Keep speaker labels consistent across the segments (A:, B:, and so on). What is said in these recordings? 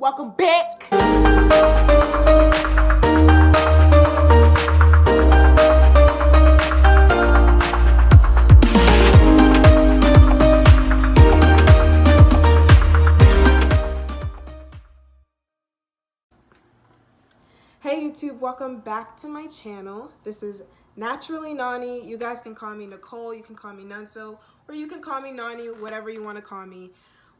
A: welcome back. Hey YouTube, welcome back to my channel. This is NaturallyNonny. You guys can call me Nicole, you can call me Nunso, or you can call me Nonny, whatever you want to call me.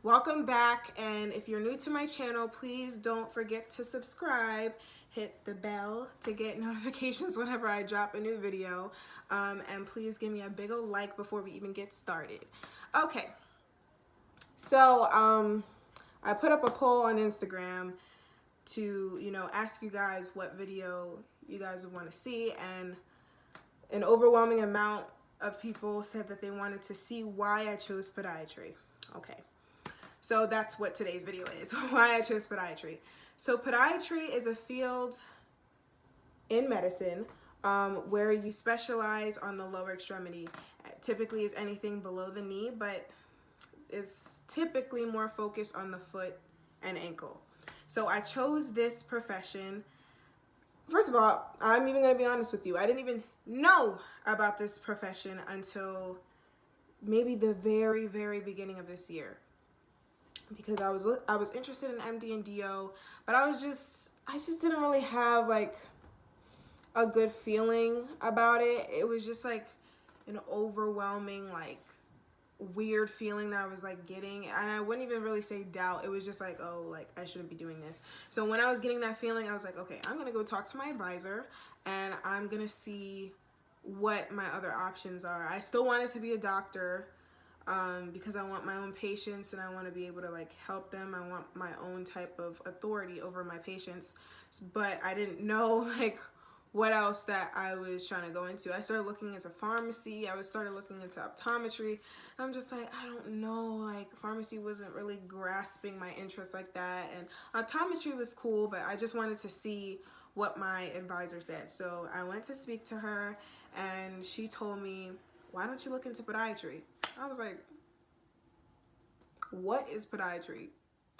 A: Welcome back, and if you're new to my channel, please don't forget to subscribe. Hit the bell to get notifications whenever I drop a new video, and please give me a big ol' like before we even get started. Okay, so I put up a poll on Instagram to, ask you guys what video you guys would want to see, and an overwhelming amount of people said that they wanted to see why I chose podiatry. Okay, so that's what today's video is, why I chose podiatry. So podiatry is a field in medicine where you specialize on the lower extremity. Typically is anything below the knee, but it's typically more focused on the foot and ankle. So I chose this profession. First of all, I'm even going to be honest with you. I didn't even know about this profession until maybe the very, very beginning of this year, because I was interested in MD and DO, but I just didn't really have like a good feeling about it. It was just like an overwhelming, like, weird feeling that I was like getting, and I wouldn't even really say doubt. It was just like, oh, like I shouldn't be doing this. So when I was getting that feeling, I was like, okay, I'm gonna go talk to my advisor and I'm gonna see what my other options are. I still wanted to be a doctor because I want my own patients and I want to be able to like help them. I want my own type of authority over my patients, but I didn't know like what else that I was trying to go into. I started looking into pharmacy. I started looking into optometry. I'm just like, I don't know, like pharmacy wasn't really grasping my interest like that. And optometry was cool, but I just wanted to see what my advisor said. So I went to speak to her and she told me, why don't you look into podiatry? I was like, what is podiatry?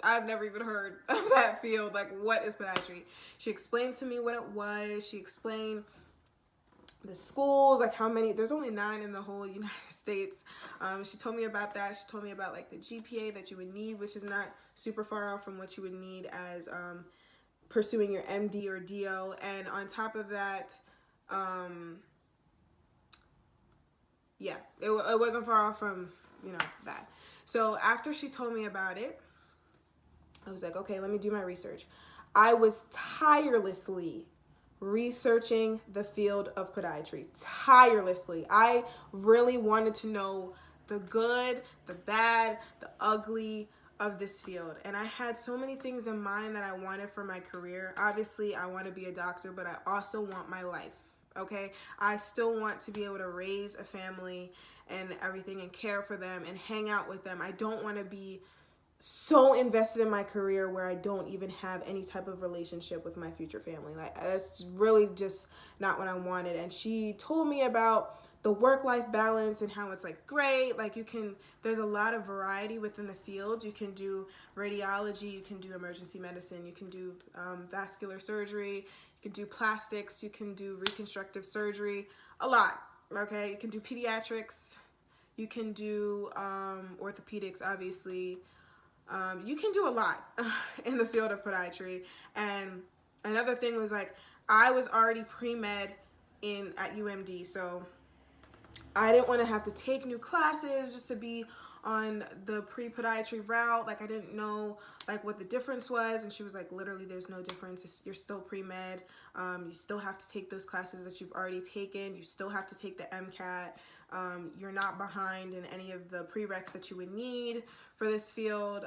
A: I've never even heard of that field. Like, what is podiatry? She explained to me what it was. She explained the schools, like how many, there's only 9 in the whole United States. She told me about that. She told me about like the GPA that you would need, which is not super far off from what you would need as pursuing your MD or DO. And on top of that, yeah, it wasn't far off from, that. So after she told me about it, I was like, okay, let me do my research. I was tirelessly researching the field of podiatry, tirelessly. I really wanted to know the good, the bad, the ugly of this field. And I had so many things in mind that I wanted for my career. Obviously, I want to be a doctor, but I also want my life, okay? I still want to be able to raise a family and everything and care for them and hang out with them. I don't want to be so invested in my career where I don't even have any type of relationship with my future family. Like, that's really just not what I wanted. And she told me about the work-life balance and how it's like great. Like, there's a lot of variety within the field. You can do radiology, you can do emergency medicine, you can do vascular surgery, you can do plastics, you can do reconstructive surgery, a lot, okay? You can do pediatrics, you can do orthopedics, obviously. You can do a lot in the field of podiatry. And another thing was, like, I was already pre-med at UMD, so I didn't want to have to take new classes just to be on the pre-podiatry route. Like, I didn't know like what the difference was, and she was like, literally there's no difference. You're still pre-med. You still have to take those classes that you've already taken. You still have to take the MCAT. You're not behind in any of the prereqs that you would need for this field.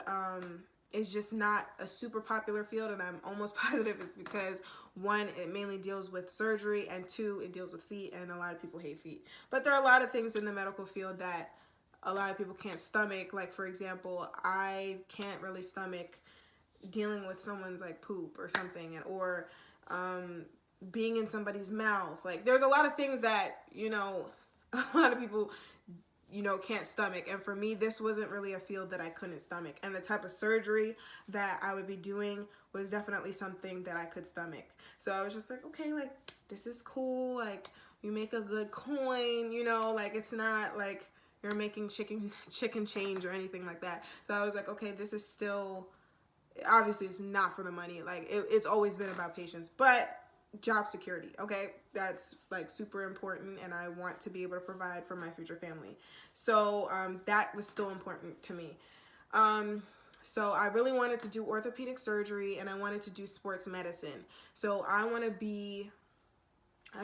A: It's just not a super popular field, and I'm almost positive it's because, 1, it mainly deals with surgery, and 2, it deals with feet, and a lot of people hate feet. But there are a lot of things in the medical field that a lot of people can't stomach. Like, for example, I can't really stomach dealing with someone's like poop or something, or being in somebody's mouth. Like, there's a lot of things that, a lot of people can't stomach. And for me, this wasn't really a field that I couldn't stomach. And the type of surgery that I would be doing was definitely something that I could stomach. So I was just like, okay, like, this is cool. Like, you make a good coin, like, it's not like you're making chicken change or anything like that. So I was like, okay, this is still, obviously it's not for the money. Like, it's always been about patience, but job security, okay? That's like super important, and I want to be able to provide for my future family. So that was still important to me. So I really wanted to do orthopedic surgery, and I wanted to do sports medicine. So I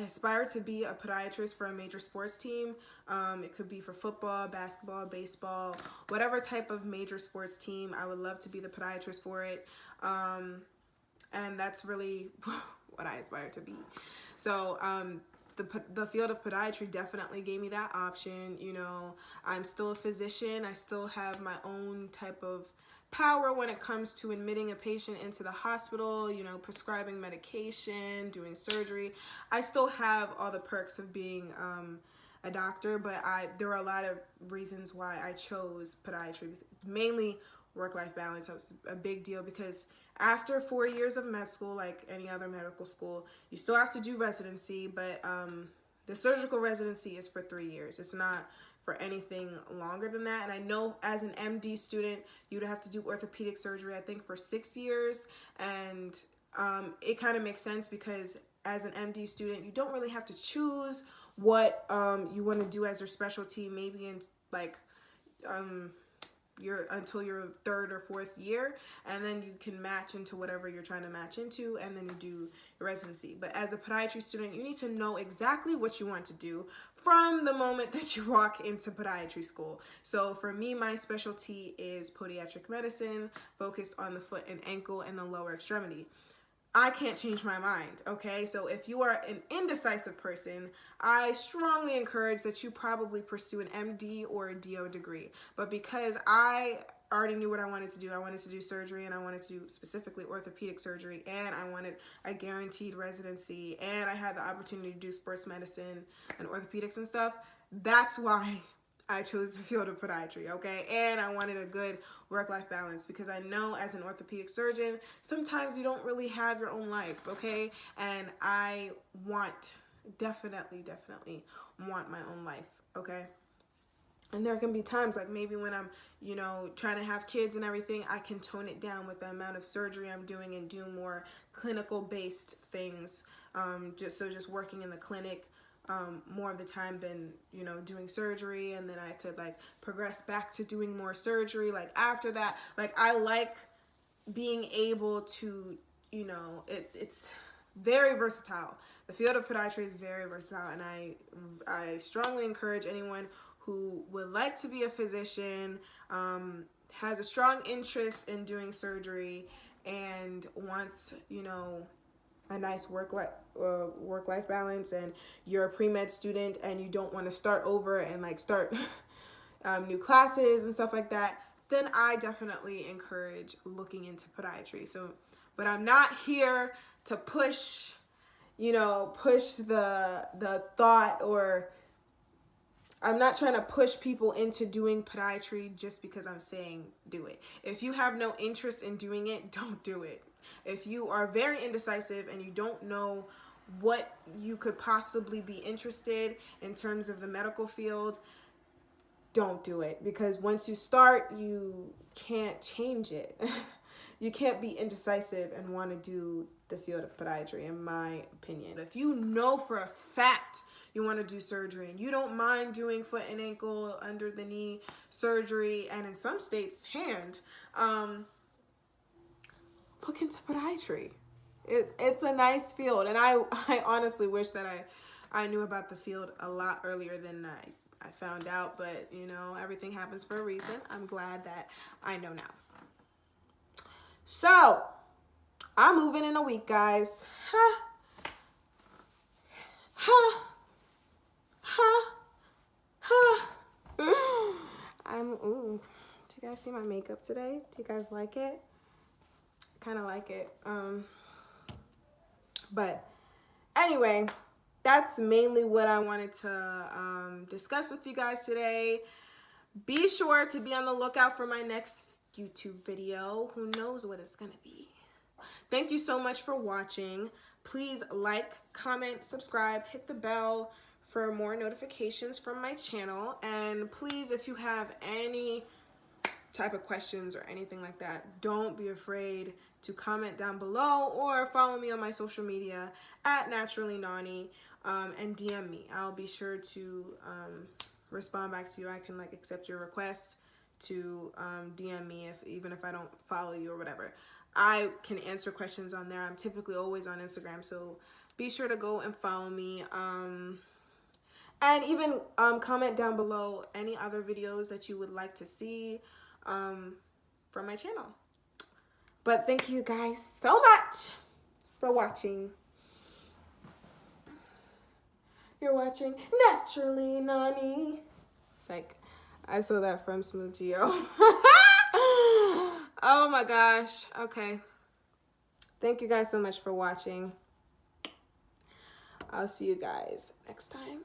A: aspire to be a podiatrist for a major sports team. It could be for football, basketball, baseball, whatever type of major sports team. I would love to be the podiatrist for it. And that's really what I aspire to be. So the field of podiatry definitely gave me that option. I'm still a physician. I still have my own type of power when it comes to admitting a patient into the hospital, prescribing medication, doing surgery. I still have all the perks of being a doctor, but there were a lot of reasons why I chose podiatry. Mainly work-life balance. That was a big deal, because after 4 years of med school, like any other medical school, you still have to do residency, but the surgical residency is for 3 years. It's not for anything longer than that. And I know as an MD student, you'd have to do orthopedic surgery, I think, for 6 years. And it kind of makes sense, because as an MD student, you don't really have to choose what you want to do as your specialty, maybe in like until your 3rd or 4th year, and then you can match into whatever you're trying to match into, and then you do your residency. But as a podiatry student, you need to know exactly what you want to do from the moment that you walk into podiatry school. So for me, my specialty is podiatric medicine, focused on the foot and ankle and the lower extremity. I can't change my mind, okay? So if you are an indecisive person, I strongly encourage that you probably pursue an MD or a DO degree. But because I already knew what I wanted to do surgery, and I wanted to do specifically orthopedic surgery, and I wanted a guaranteed residency, and I had the opportunity to do sports medicine and orthopedics and stuff, that's why I chose the field of podiatry, okay? And I wanted a good work-life balance, because I know as an orthopedic surgeon, sometimes you don't really have your own life, okay? And I definitely want my own life, okay? And there can be times, like maybe when I'm, trying to have kids and everything, I can tone it down with the amount of surgery I'm doing and do more clinical-based things, just working in the clinic more of the time than doing surgery, and then I could like progress back to doing more surgery like after that. Like, I like being able to, it's very versatile. The field of podiatry is very versatile, and I strongly encourage anyone who would like to be a physician, has a strong interest in doing surgery, and wants a nice work-life balance, and you're a pre-med student and you don't want to start over and like start new classes and stuff like that, then I definitely encourage looking into podiatry. So, but I'm not here to push the thought, or I'm not trying to push people into doing podiatry just because I'm saying do it. If you have no interest in doing it, don't do it. If you are very indecisive and you don't know what you could possibly be interested in terms of the medical field, don't do it, because once you start, you can't change it. You can't be indecisive and want to do the field of podiatry, in my opinion. If you know for a fact you want to do surgery and you don't mind doing foot and ankle, under the knee surgery, and in some states hand, look into podiatry. It's a nice field, and I honestly wish that I knew about the field a lot earlier than I found out, but everything happens for a reason. I'm glad that I know now. So, I'm moving in a week, guys. Do you guys see my makeup today? Do you guys like it? Kind of like it. But anyway, that's mainly what I wanted to discuss with you guys today. Be sure to be on the lookout for my next YouTube video. Who knows what it's gonna be. Thank you so much for watching. Please like, comment, subscribe, hit the bell for more notifications from my channel. And please, if you have any type of questions or anything like that, don't be afraid to comment down below or follow me on my social media at NaturallyNonny, and DM me. I'll be sure to respond back to you. I can like accept your request to DM me even if I don't follow you or whatever. I can answer questions on there. I'm typically always on Instagram, so be sure to go and follow me. And even comment down below any other videos that you would like to see from my channel. But thank you guys so much for watching. You're watching NaturallyNonny. It's like, I saw that from Smoochio. Oh my gosh. Okay. Thank you guys so much for watching. I'll see you guys next time.